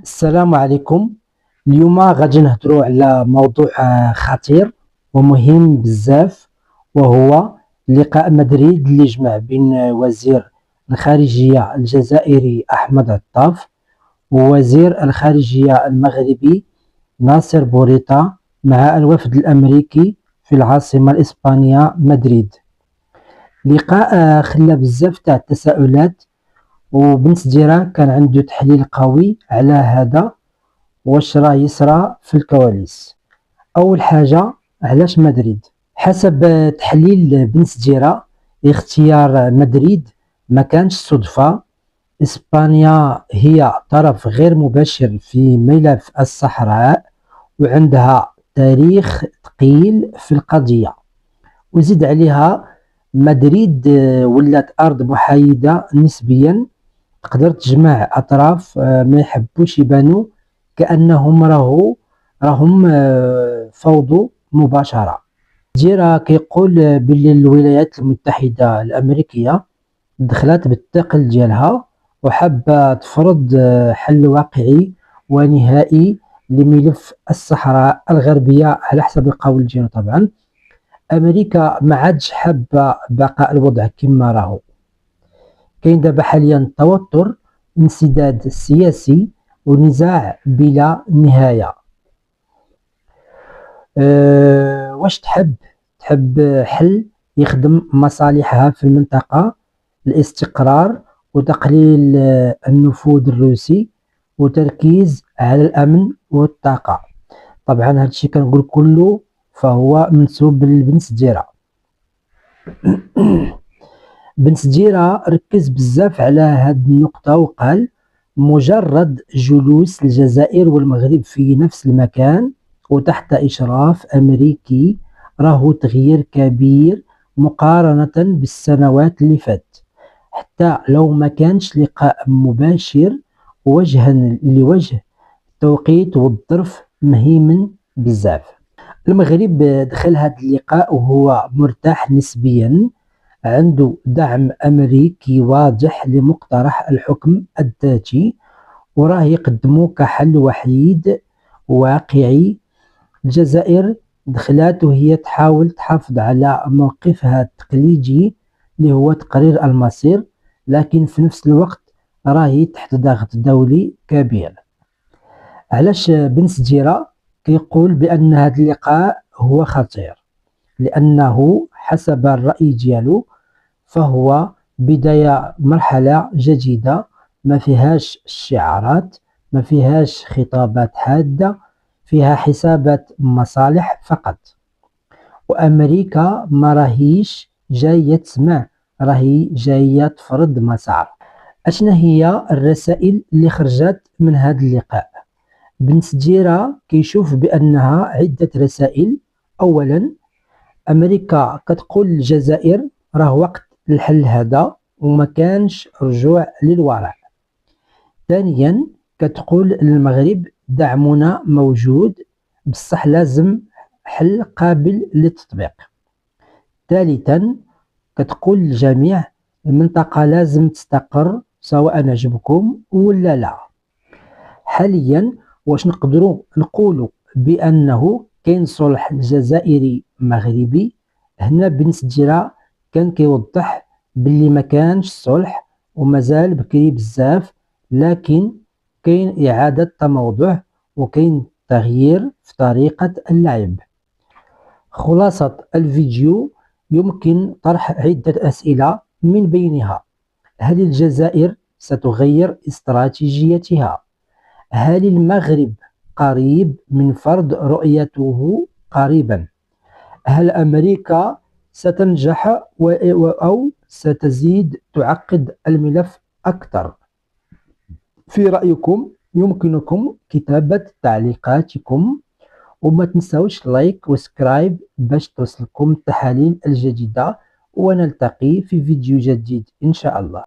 السلام عليكم. اليوم غادي نهضروا على موضوع خطير ومهم بزاف، وهو لقاء مدريد اللي جمع بين وزير الخارجية الجزائري أحمد عطاف ووزير الخارجية المغربي ناصر بوريطة مع الوفد الأمريكي في العاصمة الإسبانية مدريد. لقاء خلى بزاف تاع التساؤلات، وبن سديرة كان عنده تحليل قوي على هذا واش راه يصرى في الكواليس. اول حاجه، علاش مدريد؟ حسب تحليل بن سديرة، اختيار مدريد ما كانش صدفه. اسبانيا هي طرف غير مباشر في ملف الصحراء، وعندها تاريخ ثقيل في القضيه، وزيد عليها مدريد ولات ارض محايده نسبيا، تقدر تجمع اطراف ما يحبوش يبانوا كانهم راهم فوضوا مباشره. جيرا كيقول باللي الولايات المتحده الامريكيه دخلت بالثقل ديالها وحابه تفرض حل واقعي ونهائي لملف الصحراء الغربيه على حسب القول ديالو. طبعا امريكا ما عادش حابه بقاء الوضع كما راهو. كاين دابا حاليا توتر، انسداد سياسي، ونزاع بلا نهاية. واش تحب حل يخدم مصالحها في المنطقة، الاستقرار وتقليل النفوذ الروسي وتركيز على الأمن والطاقة. طبعا هذا الشيء كنقول كله فهو منسوب لبن سديرة. بن سديرة ركز بزاف على هذه النقطة وقال مجرد جلوس الجزائر والمغرب في نفس المكان وتحت إشراف أمريكي راهو تغيير كبير مقارنة بالسنوات اللي فات. حتى لو ما كانش لقاء مباشر وجها لوجه، التوقيت والظرف مهيمن بزاف. المغرب دخل هذا اللقاء وهو مرتاح نسبيا، عنده دعم أمريكي واضح لمقترح الحكم الذاتي وراه يقدمه كحل وحيد واقعي. الجزائر دخلات وهي تحاول تحافظ على موقفها التقليدي اللي هو تقرير المصير، لكن في نفس الوقت راهي تحت ضغط دولي كبير. علاش بن سديرة كيقول بأن هذا اللقاء هو خطير؟ لأنه حسب الرأي ديالو فهو بداية مرحلة جديدة، ما فيهاش الشعارات، ما فيهاش خطابات حادة، فيها حسابات مصالح فقط. وأمريكا ما راهيش جاية تسمع، راهي جاية تفرض مسار. أشنا هي الرسائل اللي خرجت من هذا اللقاء؟ بن سديرة كيشوف بأنها عدة رسائل. أولا، أمريكا كتقول للجزائر راه وقت الحل هذا وما كانش رجوع للوراء. ثانيا، كتقول للمغرب دعمنا موجود بصح لازم حل قابل للتطبيق. ثالثا، كتقول للجميع المنطقة لازم تستقر سواء عجبكم ولا لا. حاليا واش نقدروا نقولوا بأنه كاين صلح جزائري مغربي؟ هنا بن سديرة كان كيوضح باللي ما كانش صلح ومازال بكري بزاف، لكن كاين إعادة تموضع وكاين تغيير في طريقة اللعب. خلاصة الفيديو، يمكن طرح عدة أسئلة من بينها: هل الجزائر ستغير استراتيجيتها؟ هل المغرب قريب من فرض رؤيته قريبا؟ هل أمريكا ستنجح أو ستزيد تعقد الملف أكثر؟ في رأيكم يمكنكم كتابة تعليقاتكم، وما تنسوش لايك وسكرايب باش توصلكم التحاليل الجديدة، ونلتقي في فيديو جديد إن شاء الله.